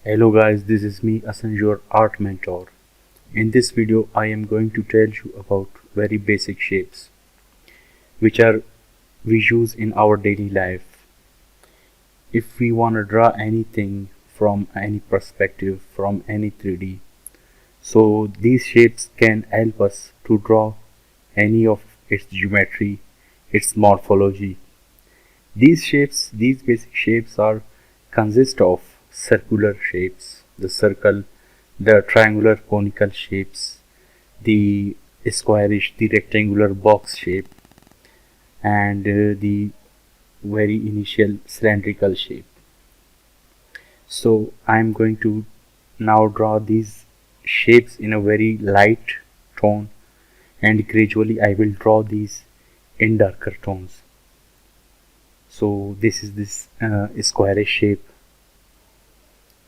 Hello guys, this is me Asan, your art mentor. In this video I am going to tell you about very basic shapes which are we use in our daily life. If we want to draw anything from any perspective, from any 3D, so these shapes can help us to draw any of its geometry, its morphology. These basic shapes are consist of circular shapes, the circle, the triangular conical shapes, the squarish, the rectangular box shape, and the very initial cylindrical shape. So I am going to now draw these shapes in a very light tone, and gradually I will draw these in darker tones. So this is this squarish shape.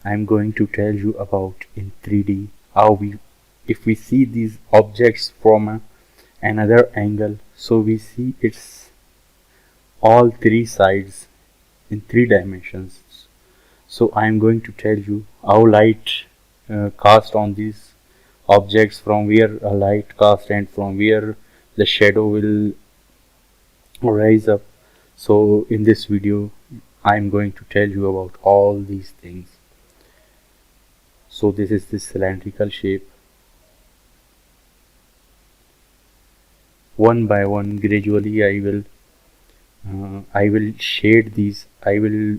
I'm going to tell you about in 3D how if we see these objects from another angle, so we see its all three sides in 3 dimensions. So I'm going to tell you how light cast on these objects, from where a light cast and from where the shadow will rise up. So in this video I'm going to tell you about all these things. So this is the cylindrical shape. One by one, gradually I will shade these. I will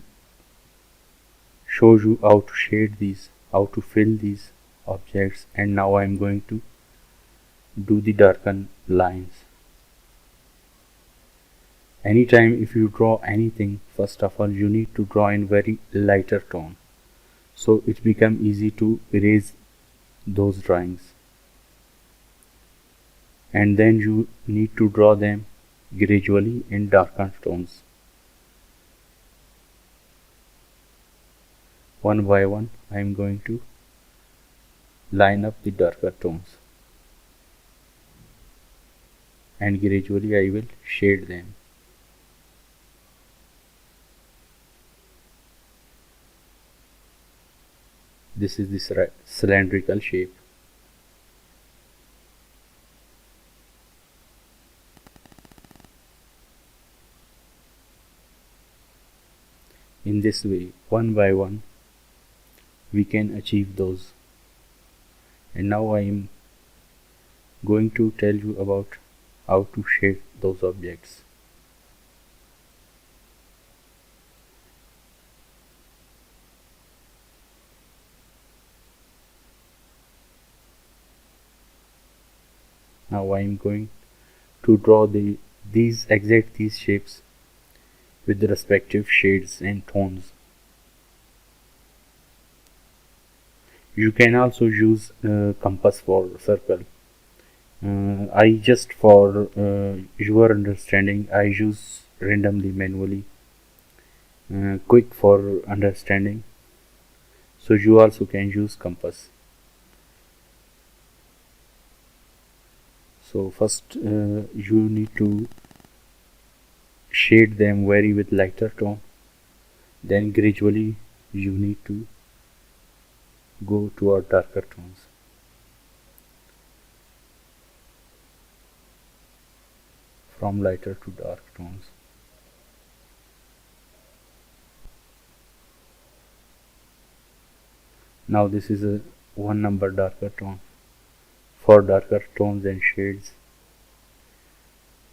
show you how to shade these, how to fill these objects, and now I am going to do the darken lines. Anytime if you draw anything, first of all you need to draw in very lighter tone, so it become easy to erase those drawings, and then you need to draw them gradually in darker tones. One by one I am going to line up the darker tones, and gradually I will shade them. This is the cylindrical shape. In this way, one by one, we can achieve those. And now I am going to tell you about how to shade those objects. Now I am going to draw these shapes with the respective shades and tones. You can also use compass for circle. I just for your understanding, I use randomly, manually, quick for understanding. So you also can use compass. So first you need to shade them very with lighter tone, then gradually you need to go toward darker tones. From lighter to dark tones. Now this is a one number darker tone. For darker tones and shades,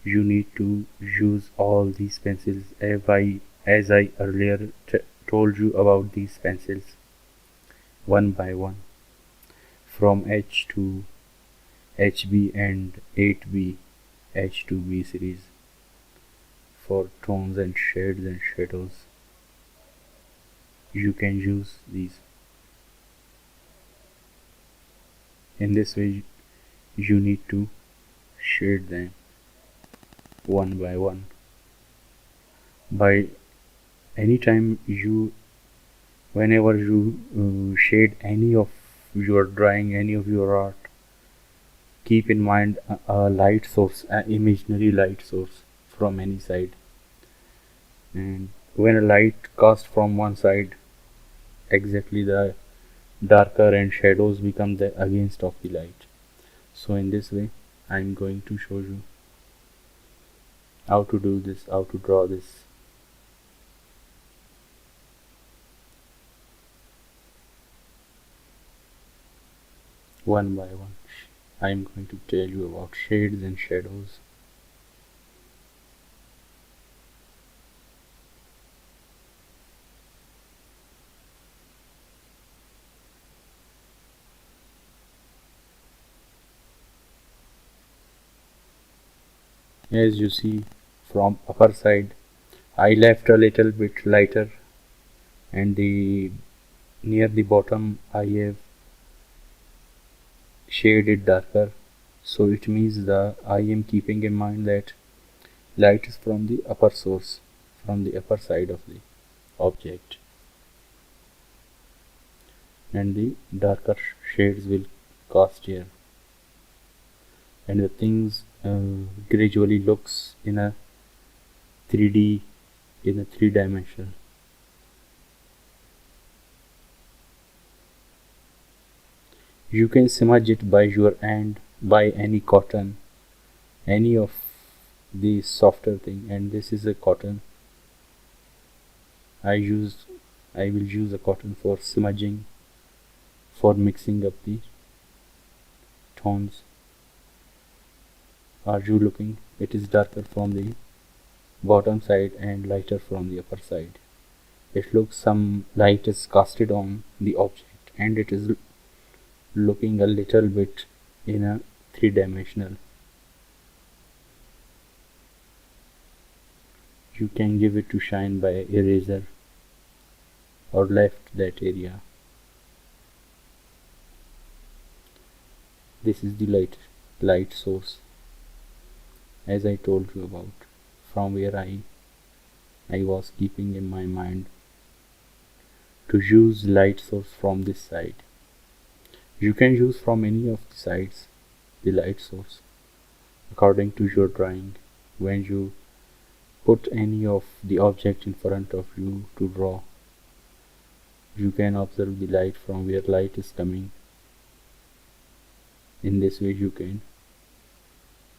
you need to use all these pencils as I earlier told you about these pencils, one by one, from H to HB and 8B, H2B series, for tones and shades and shadows. You can use these. In this way you need to shade them one by one. By anytime whenever you shade any of your drawing, any of your art, keep in mind a light source, an imaginary light source from any side. And when a light cast from one side, exactly the darker and shadows become the against of the light. So in this way I'm going to show you how to do this, how to draw this. One by one I'm going to tell you about shades and shadows. As you see from upper side, I left a little bit lighter, and the near the bottom I have shaded darker. So it means that I am keeping in mind that light is from the upper source, from the upper side of the object, and the darker shades will cast here, and the things gradually looks in a 3D, in a three dimensional. You can smudge it by your hand, by any cotton, any of the softer thing, and this is a cotton. I use I will use a cotton for smudging, for mixing up the tones. Are you looking? It is darker from the bottom side and lighter from the upper side. It looks some light is casted on the object, and it is looking a little bit in a three dimensional. You can give it to shine by eraser or left that area. This is the light source, as I told you about, from where I was keeping in my mind to use light source from this side. You can use from any of the sides the light source according to your drawing. When you put any of the object in front of you to draw, you can observe the light from where light is coming. In this way you can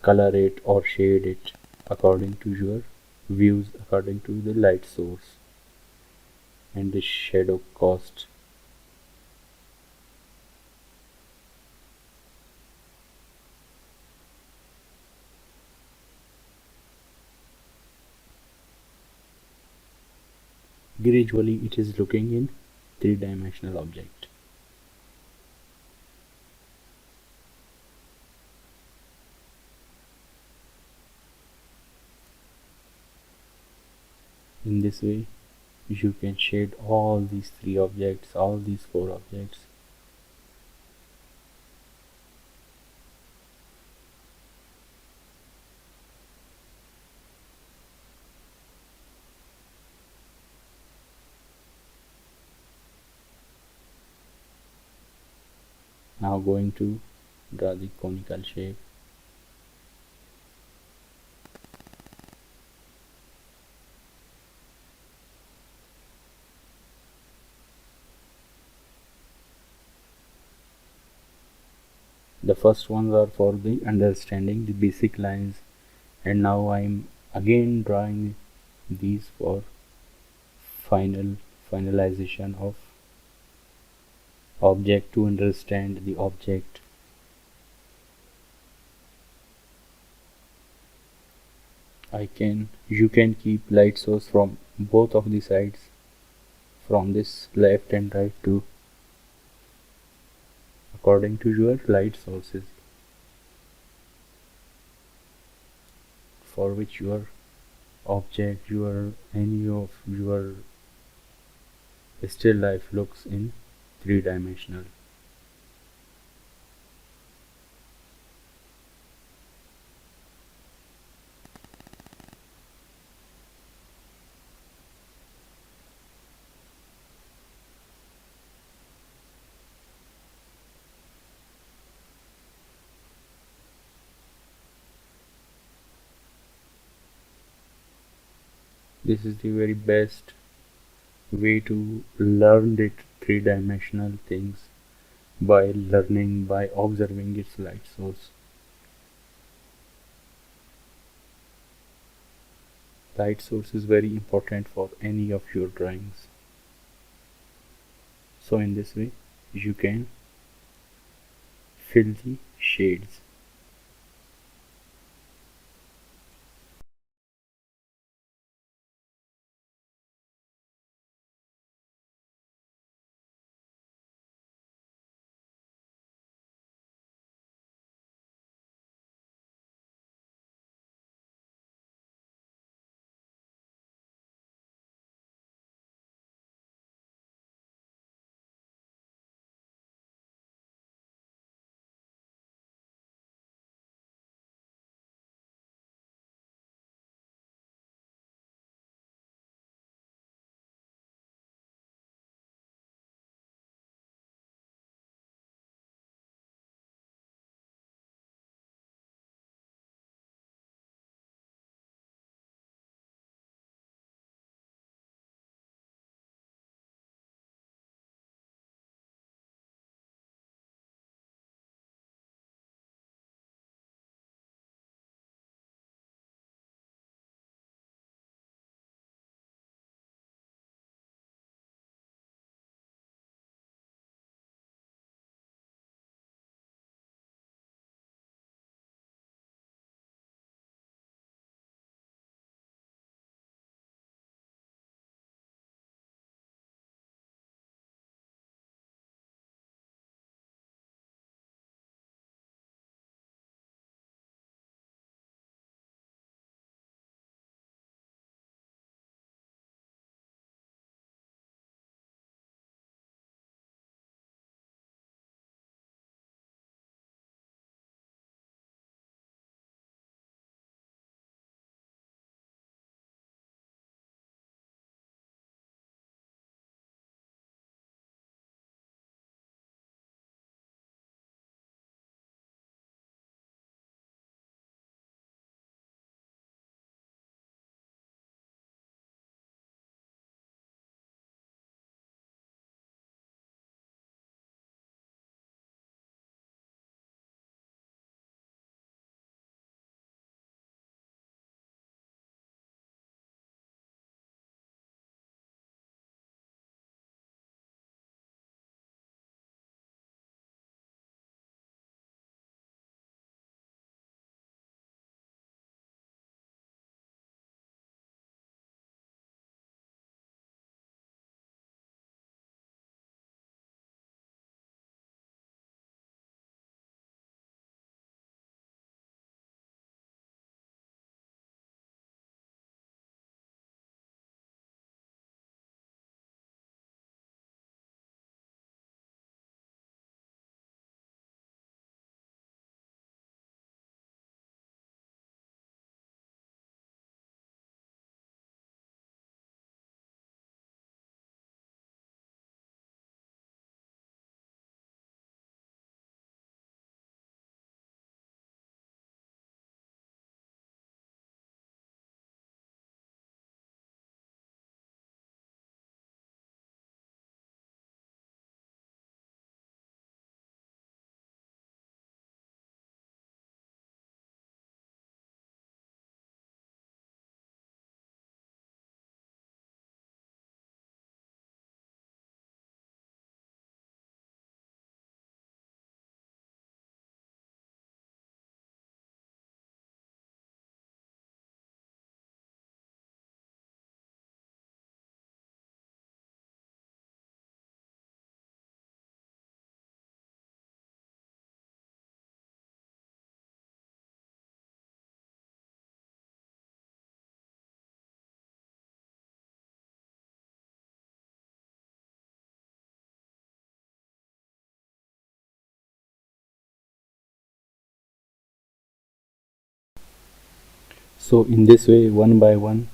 color it or shade it according to your views, according to the light source and the shadow cost. Gradually it is looking in three-dimensional object. In this way you can shade all these three objects, all these four objects. Now going to draw the conical shape. The first ones are for the understanding the basic lines, and now I'm again drawing these for finalization of object, to understand the object. You can keep light source from both of the sides, from this left and right too, according to your light sources, for which your object, your any of your still life looks in three-dimensional. This is the very best way to learn the three-dimensional things. by learning by observing its light source. Light source is very important for any of your drawings. So in this way you can fill the shades. So in this way, one by one,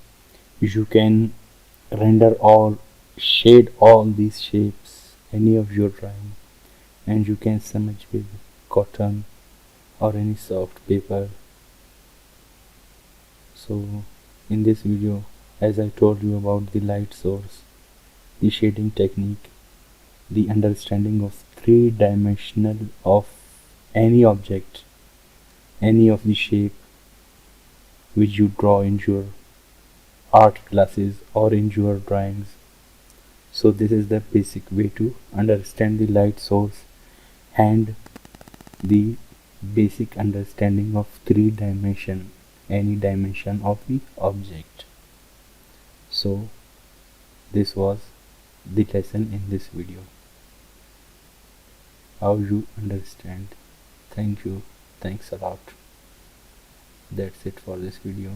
you can render all, shade all these shapes, any of your drawing, and you can smudge with cotton or any soft paper. So in this video, as I told you about the light source, the shading technique, the understanding of three-dimensional of any object, any of the shape which you draw in your art classes or in your drawings. So this is the basic way to understand the light source and the basic understanding of three dimension, any dimension of the object. So this was the lesson in this video. How you understand. Thank you. Thanks a lot. That's it for this video.